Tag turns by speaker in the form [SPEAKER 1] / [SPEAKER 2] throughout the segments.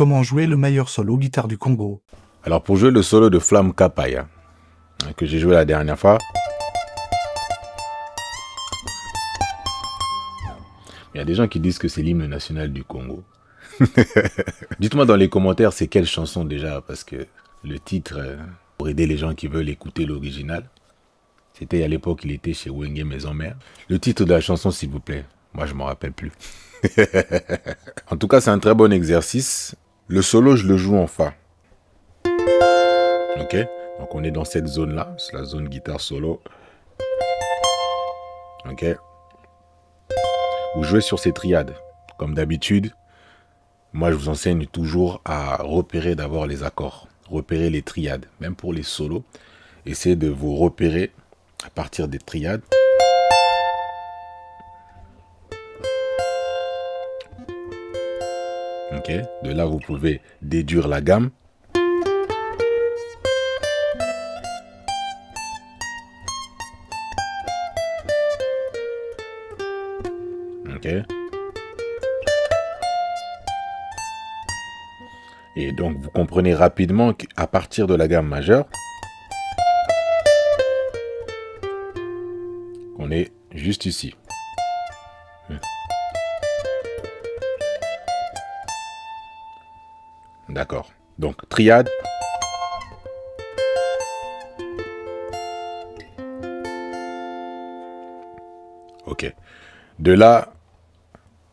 [SPEAKER 1] Comment jouer le meilleur solo guitare du Congo?
[SPEAKER 2] Alors pour jouer le solo de Flamme Kapaya, que j'ai joué la dernière fois, il y a des gens qui disent que c'est l'hymne national du Congo. Dites-moi dans les commentaires c'est quelle chanson déjà, parce que le titre, pour aider les gens qui veulent écouter l'original, c'était à l'époque il était chez Wenge Maison Mère. Le titre de la chanson s'il vous plaît, moi je m'en rappelle plus. En tout cas c'est un très bon exercice. Le solo je le joue en Fa. Ok, donc on est dans cette zone là, c'est la zone guitare solo. Ok, vous jouez sur ces triades comme d'habitude. Moi je vous enseigne toujours à repérer d'abord les accords, repérer les triades, même pour les solos. Essayez de vous repérer à partir des triades. Ok, de là vous pouvez déduire la gamme. Ok. Et donc vous comprenez rapidement qu'à partir de la gamme majeure, on est juste ici. D'accord. Donc triade. Ok. De là,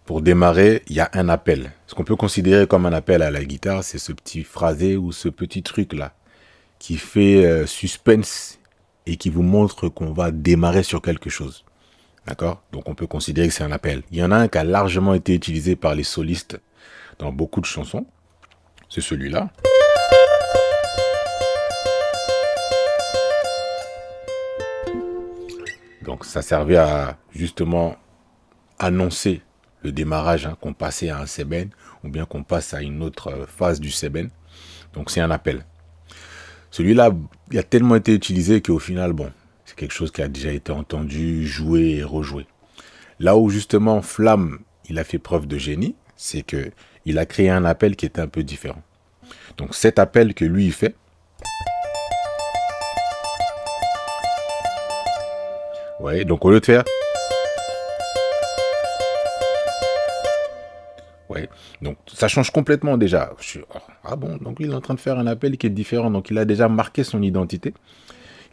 [SPEAKER 2] pour démarrer, il y a un appel. Ce qu'on peut considérer comme un appel à la guitare, c'est ce petit phrasé ou ce petit truc-là qui fait suspense et qui vous montre qu'on va démarrer sur quelque chose. D'accord? Donc on peut considérer que c'est un appel. Il y en a un qui a largement été utilisé par les solistes dans beaucoup de chansons. C'est celui-là. Donc ça servait à justement annoncer le démarrage, qu'on passait à un seben ou bien qu'on passe à une autre phase du seben. Donc c'est un appel. Celui-là, il a tellement été utilisé qu'au final, bon, c'est quelque chose qui a déjà été entendu, joué et rejoué. Là où justement Flamme, il a fait preuve de génie, c'est que il a créé un appel qui était un peu différent. Donc cet appel que lui il fait, ouais, donc au lieu de faire, ouais, donc ça change complètement déjà. Ah bon, donc il est en train de faire un appel qui est différent, donc il a déjà marqué son identité,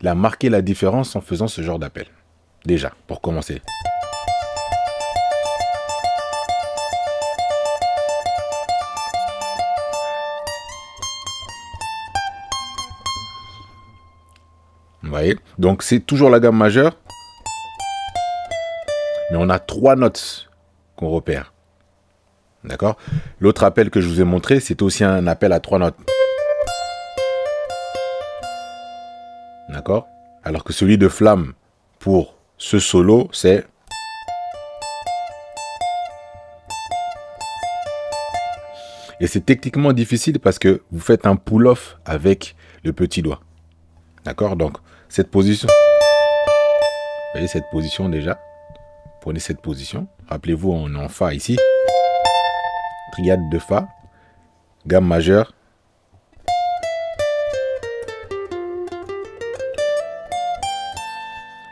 [SPEAKER 2] il a marqué la différence en faisant ce genre d'appel. Déjà, pour commencer. Vous voyez, donc c'est toujours la gamme majeure, mais on a 3 notes qu'on repère. D'accord? L'autre appel que je vous ai montré, c'est aussi un appel à 3 notes. D'accord? Alors que celui de Flamme, pour ce solo, c'est... Et c'est techniquement difficile parce que vous faites un pull-off avec le petit doigt. D'accord? Donc, cette position... Vous voyez cette position déjà? Prenez cette position. Rappelez-vous, on est en Fa ici. Triade de Fa. Gamme majeure.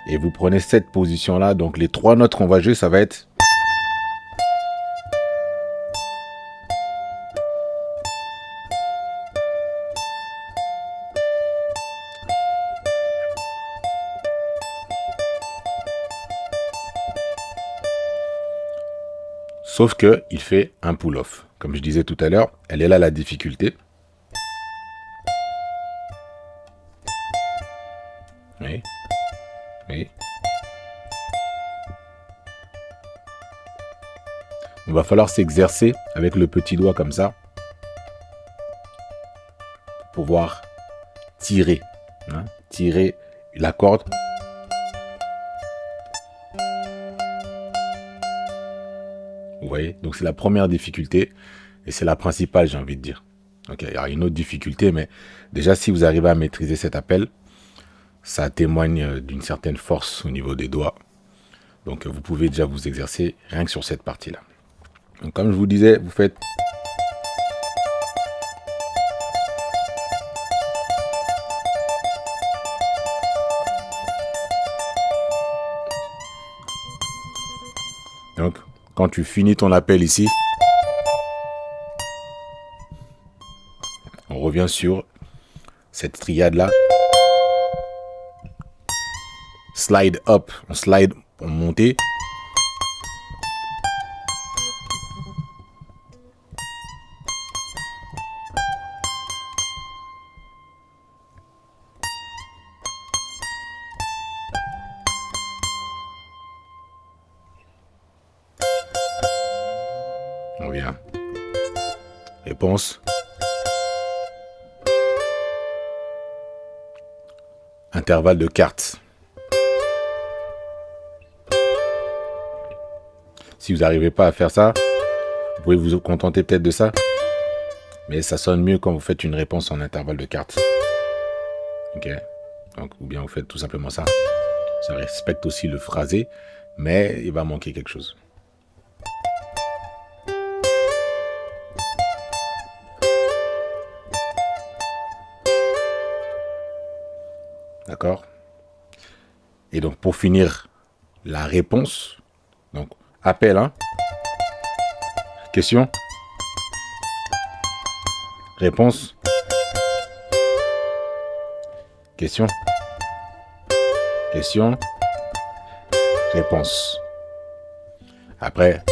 [SPEAKER 2] Et vous prenez cette position-là. Donc, les 3 notes qu'on va jouer, ça va être... Sauf que il fait un pull-off. Comme je disais tout à l'heure, elle est là la difficulté. Oui. Oui. Il va falloir s'exercer avec le petit doigt comme ça. Pour pouvoir tirer. Tirer la corde. Vous voyez, donc c'est la première difficulté et c'est la principale, j'ai envie de dire. Ok, il y a une autre difficulté, mais déjà si vous arrivez à maîtriser cet appel, ça témoigne d'une certaine force au niveau des doigts. Donc vous pouvez déjà vous exercer rien que sur cette partie-là. Donc comme je vous disais, vous faites... quand tu finis ton appel ici, on revient sur cette triade-là. Slide up, on slide pour monter. On vient. Réponse. Intervalle de quarte. Si vous n'arrivez pas à faire ça, vous pouvez vous contenter peut-être de ça. Mais ça sonne mieux quand vous faites une réponse en intervalle de quarte. Ok. Donc, ou bien vous faites tout simplement ça. Ça respecte aussi le phrasé, mais il va manquer quelque chose. D'accord? Et donc, pour finir la réponse, donc, appel, hein? Question? Réponse? Question? Question? Réponse. Après,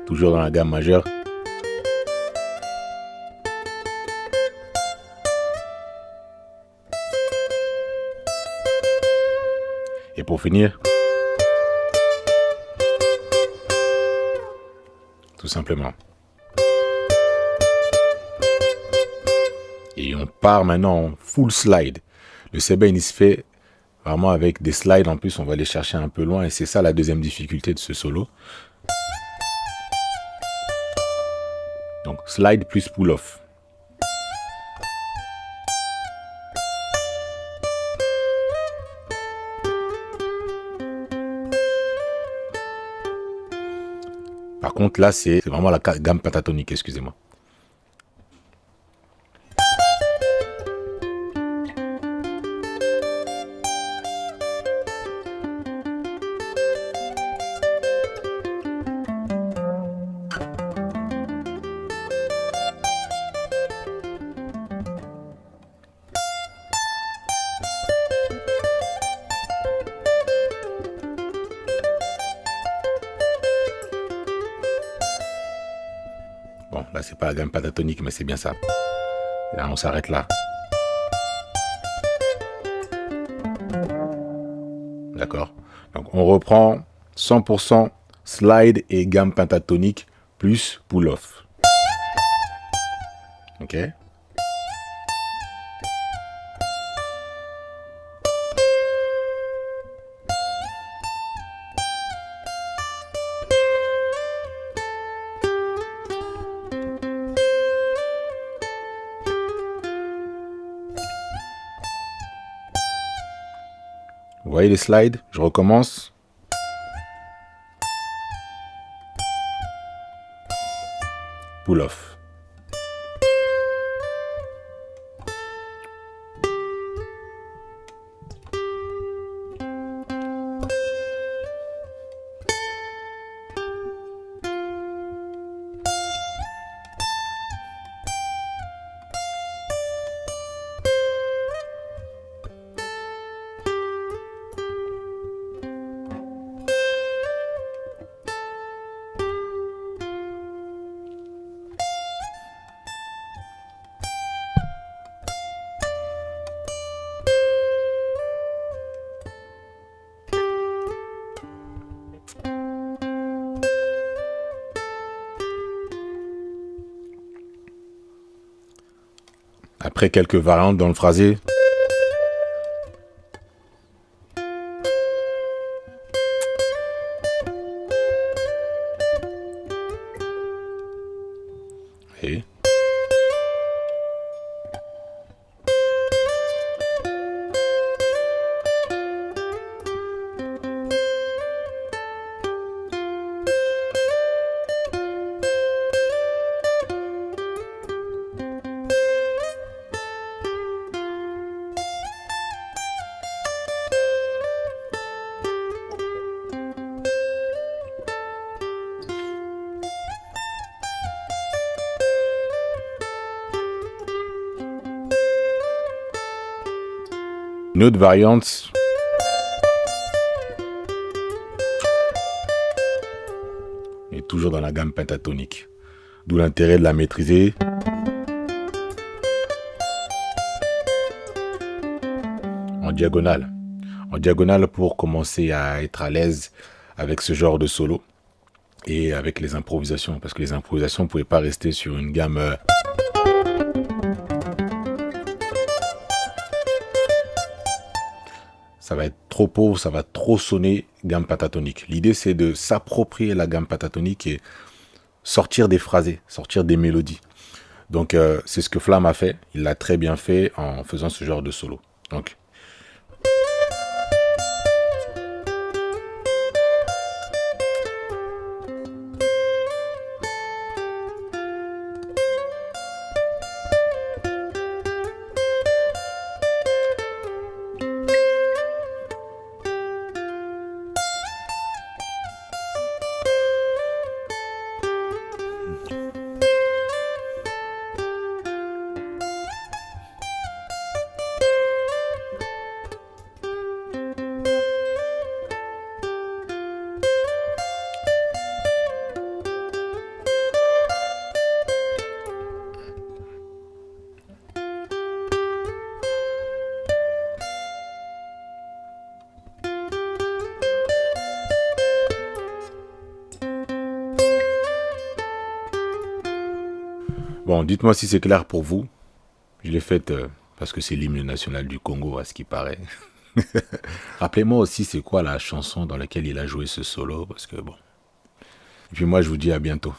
[SPEAKER 2] toujours dans la gamme majeure. Et pour finir, tout simplement. Et on part maintenant en full slide. Le seben, il se fait vraiment avec des slides. En plus, on va les chercher un peu loin. Et c'est ça la deuxième difficulté de ce solo. Donc, slide plus pull-off. Par contre, là, c'est vraiment la gamme pentatonique, excusez-moi. Bon, là, c'est pas la gamme pentatonique, mais c'est bien ça. Là, on s'arrête là. D'accord. Donc, on reprend 100% slide et gamme pentatonique plus pull-off. Ok. Vous voyez les slides? Je recommence. Pull-off. Après quelques variantes dans le phrasé. Et autre variante. Et toujours dans la gamme pentatonique. D'où l'intérêt de la maîtriser. En diagonale. En diagonale pour commencer à être à l'aise avec ce genre de solo. Et avec les improvisations. Parce que les improvisations, vous ne pouvez pas rester sur une gamme... Ça va être trop pauvre, ça va trop sonner gamme pentatonique. L'idée, c'est de s'approprier la gamme pentatonique et sortir des phrasés, sortir des mélodies. Donc, c'est ce que Flamme a fait. Il l'a très bien fait en faisant ce genre de solo. Donc... Bon, dites-moi si c'est clair pour vous. Je l'ai faite parce que c'est l'hymne national du Congo, à ce qui paraît. Rappelez-moi aussi c'est quoi la chanson dans laquelle il a joué ce solo, parce que bon. Et puis moi, je vous dis à bientôt.